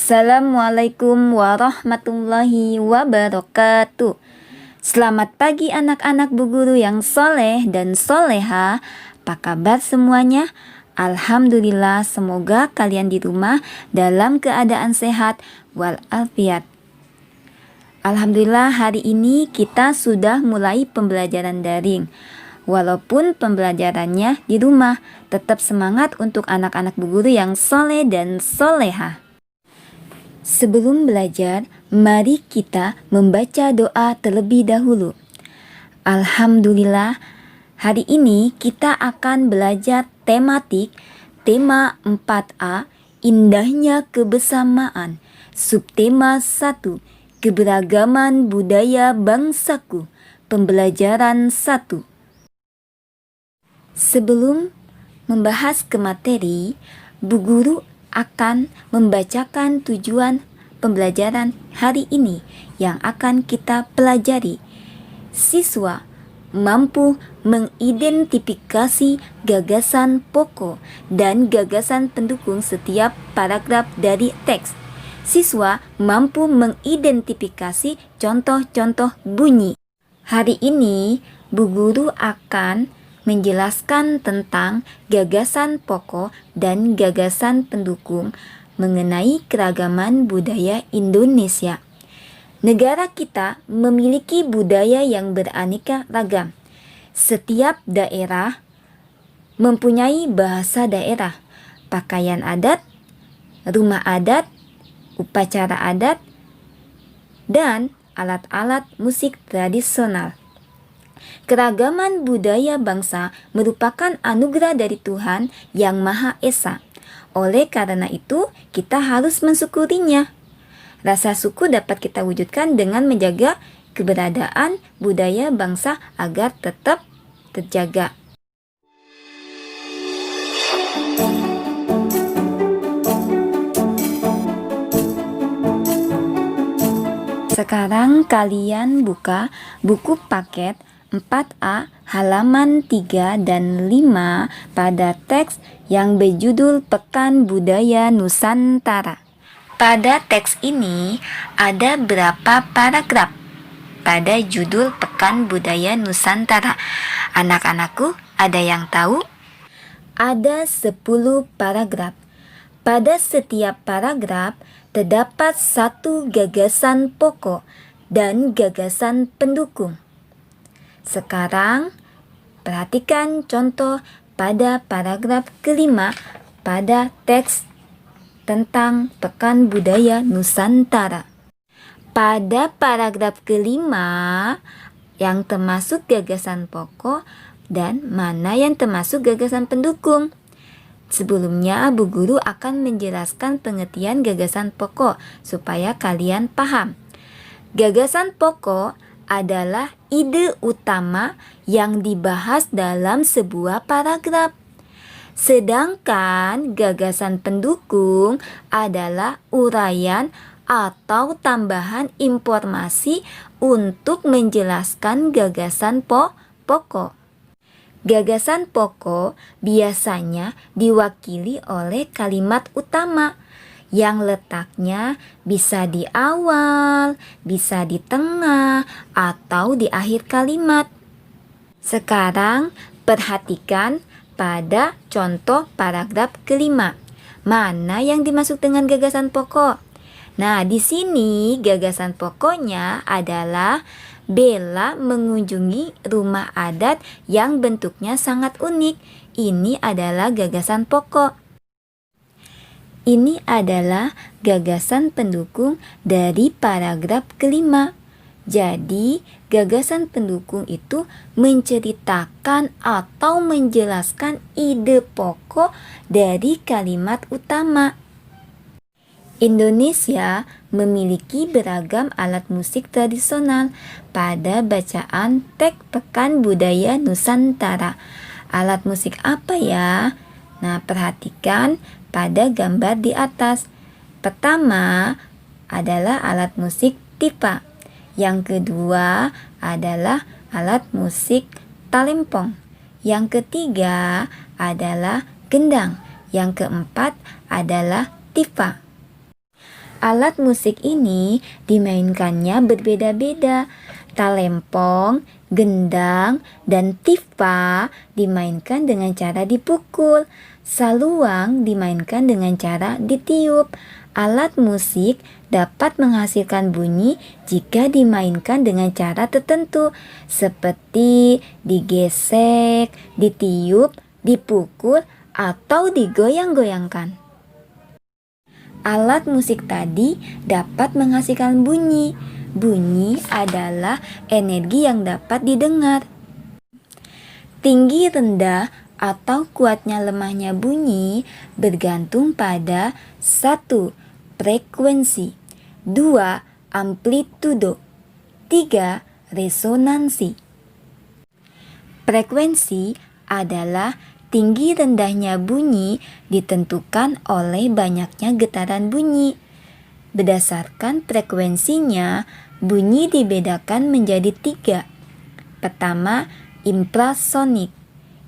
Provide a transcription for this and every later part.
Assalamualaikum warahmatullahi wabarakatuh. Selamat pagi anak-anak Bu Guru yang soleh dan soleha. Apa kabar semuanya? Alhamdulillah, semoga kalian di rumah dalam keadaan sehat walafiat. Alhamdulillah, hari ini kita sudah mulai pembelajaran daring. Walaupun pembelajarannya di rumah, tetap semangat untuk anak-anak Bu Guru yang soleh dan soleha. Sebelum belajar, mari kita membaca doa terlebih dahulu. Alhamdulillah, hari ini kita akan belajar tematik, tema 4A, indahnya kebersamaan, subtema 1, keberagaman budaya bangsaku, pembelajaran 1. Sebelum membahas ke materi, Bu Guru akan membacakan tujuan pembelajaran hari ini yang akan kita pelajari. Siswa mampu mengidentifikasi gagasan pokok dan gagasan pendukung setiap paragraf dari teks. Siswa mampu mengidentifikasi contoh-contoh bunyi. Hari ini Bu Guru akan menjelaskan tentang gagasan pokok dan gagasan pendukung mengenai keragaman budaya Indonesia. Negara kita memiliki budaya yang beraneka ragam. Setiap daerah mempunyai bahasa daerah, pakaian adat, rumah adat, upacara adat, dan alat-alat musik tradisional. Keragaman budaya bangsa merupakan anugerah dari Tuhan Yang Maha Esa. Oleh karena itu, kita harus mensyukurinya. Rasa syukur dapat kita wujudkan dengan menjaga keberadaan budaya bangsa agar tetap terjaga. Sekarang kalian buka buku paket 4A halaman 3 dan 5 pada teks yang berjudul Pekan Budaya Nusantara. Pada teks ini ada berapa paragraf pada judul Pekan Budaya Nusantara? Anak-anakku, ada yang tahu? Ada 10 paragraf. Pada setiap paragraf terdapat satu gagasan pokok dan gagasan pendukung. Sekarang, perhatikan contoh pada paragraf kelima pada teks tentang Pekan Budaya Nusantara. Pada paragraf kelima, yang termasuk gagasan pokok dan mana yang termasuk gagasan pendukung. Sebelumnya, Bu Guru akan menjelaskan pengertian gagasan pokok supaya kalian paham. Gagasan pokok adalah ide utama yang dibahas dalam sebuah paragraf. Sedangkan gagasan pendukung adalah uraian atau tambahan informasi untuk menjelaskan gagasan pokok. Gagasan pokok biasanya diwakili oleh kalimat utama yang letaknya bisa di awal, bisa di tengah, atau di akhir kalimat. Sekarang perhatikan pada contoh paragraf kelima. Mana yang dimaksud dengan gagasan pokok? Nah, di sini gagasan pokoknya adalah Bella mengunjungi rumah adat yang bentuknya sangat unik. Ini adalah gagasan pokok. Ini adalah gagasan pendukung dari paragraf kelima. Jadi, gagasan pendukung itu menceritakan atau menjelaskan ide pokok dari kalimat utama. Indonesia memiliki beragam alat musik tradisional pada bacaan teks Pekan Budaya Nusantara. Alat musik apa ya? Nah, perhatikan pada gambar di atas. Pertama adalah alat musik tipa. Yang kedua adalah alat musik talempong. Yang ketiga adalah gendang. Yang keempat adalah tipa. Alat musik ini dimainkannya berbeda-beda. Talempong, gendang, dan tifa dimainkan dengan cara dipukul. Saluang dimainkan dengan cara ditiup. Alat musik dapat menghasilkan bunyi jika dimainkan dengan cara tertentu, seperti digesek, ditiup, dipukul, atau digoyang-goyangkan. Alat musik tadi dapat menghasilkan bunyi. Bunyi adalah energi yang dapat didengar. Tinggi, rendah, atau kuatnya lemahnya bunyi bergantung pada 1. Frekuensi, 2. Amplitudo, 3. Resonansi. Frekuensi adalah tinggi rendahnya bunyi ditentukan oleh banyaknya getaran bunyi. Berdasarkan frekuensinya, bunyi dibedakan menjadi 3. Pertama, infrasonik.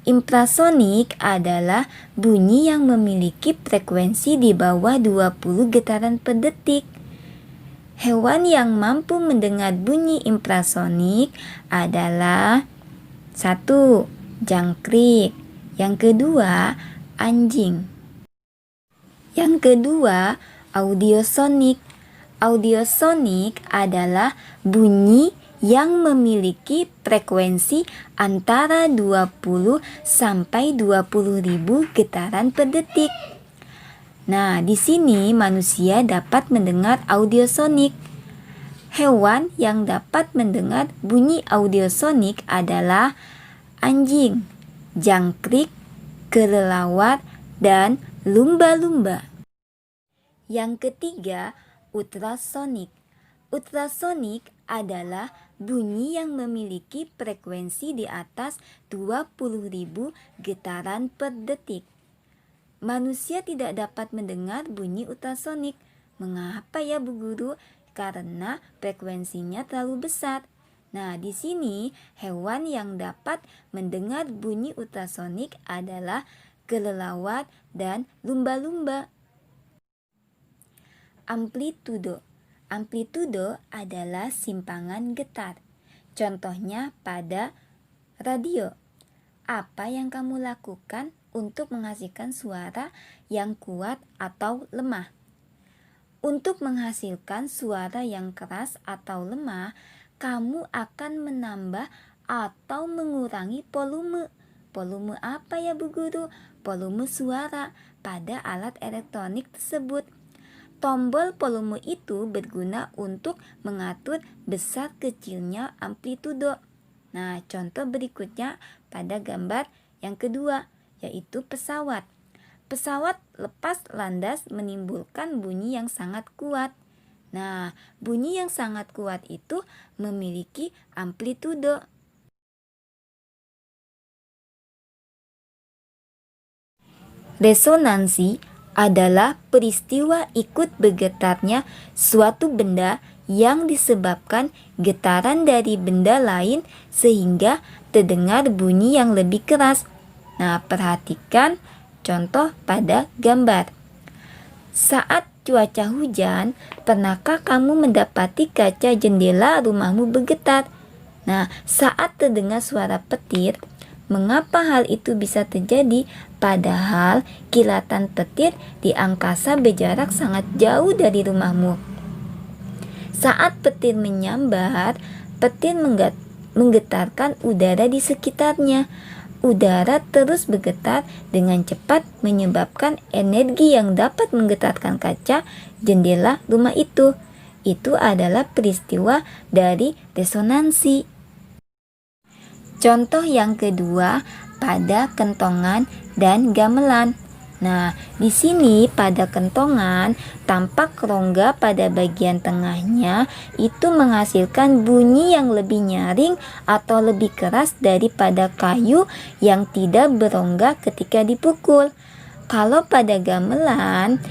Infrasonik adalah bunyi yang memiliki frekuensi di bawah 20 getaran per detik. Hewan yang mampu mendengar bunyi infrasonik adalah 1. Jangkrik. Yang kedua, anjing. Yang kedua, audiosonik. Audiosonik adalah bunyi yang memiliki frekuensi antara 20 sampai 20.000 getaran per detik. Nah, di sini manusia dapat mendengar audiosonik. Hewan yang dapat mendengar bunyi audiosonik adalah anjing, jangkrik, kelelawar, dan lumba-lumba. Yang ketiga, ultrasonik. Ultrasonik adalah bunyi yang memiliki frekuensi di atas 20.000 getaran per detik. Manusia tidak dapat mendengar bunyi ultrasonik. Mengapa ya Bu Guru? Karena frekuensinya terlalu besar. Nah, di sini hewan yang dapat mendengar bunyi ultrasonik adalah kelelawar dan lumba-lumba. Amplitudo. Amplitudo adalah simpangan getar. Contohnya pada radio. Apa yang kamu lakukan untuk menghasilkan suara yang kuat atau lemah? Untuk menghasilkan suara yang keras atau lemah, kamu akan menambah atau mengurangi volume. Volume apa ya Bu Guru? Volume suara pada alat elektronik tersebut. Tombol volume itu berguna untuk mengatur besar kecilnya amplitudo. Nah, contoh berikutnya pada gambar yang kedua, yaitu pesawat. Pesawat lepas landas menimbulkan bunyi yang sangat kuat. Nah, bunyi yang sangat kuat itu memiliki amplitudo. Resonansi adalah peristiwa ikut bergetarnya suatu benda yang disebabkan getaran dari benda lain sehingga terdengar bunyi yang lebih keras. Nah, perhatikan contoh pada gambar. Saat cuaca hujan, pernahkah kamu mendapati kaca jendela rumahmu bergetar? Nah, saat terdengar suara petir, mengapa hal itu bisa terjadi? Padahal kilatan petir di angkasa berjarak sangat jauh dari rumahmu. Saat petir menyambar, petir menggetarkan udara di sekitarnya. Udara terus bergetar dengan cepat menyebabkan energi yang dapat menggetarkan kaca jendela rumah itu. Itu adalah peristiwa dari resonansi. Contoh yang kedua pada kentongan dan gamelan. Nah, di sini pada kentongan tampak rongga pada bagian tengahnya itu menghasilkan bunyi yang lebih nyaring atau lebih keras daripada kayu yang tidak berongga ketika dipukul. Kalau pada gamelan,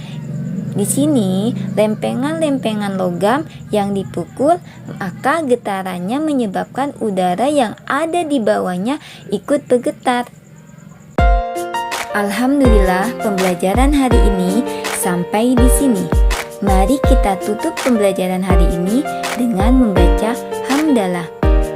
di sini lempengan-lempengan logam yang dipukul, maka getarannya menyebabkan udara yang ada di bawahnya ikut bergetar. Alhamdulillah, pembelajaran hari ini sampai di sini. Mari kita tutup pembelajaran hari ini dengan membaca hamdalah.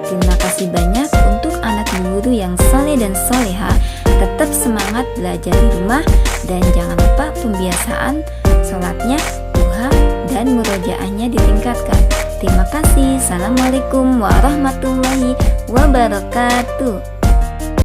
Terima kasih banyak untuk anak guru yang saleh dan soleha. Tetap semangat belajar di rumah dan jangan lupa pembiasaan sholatnya, duha, dan murojaahnya ditingkatkan. Terima kasih. Assalamualaikum warahmatullahi wabarakatuh.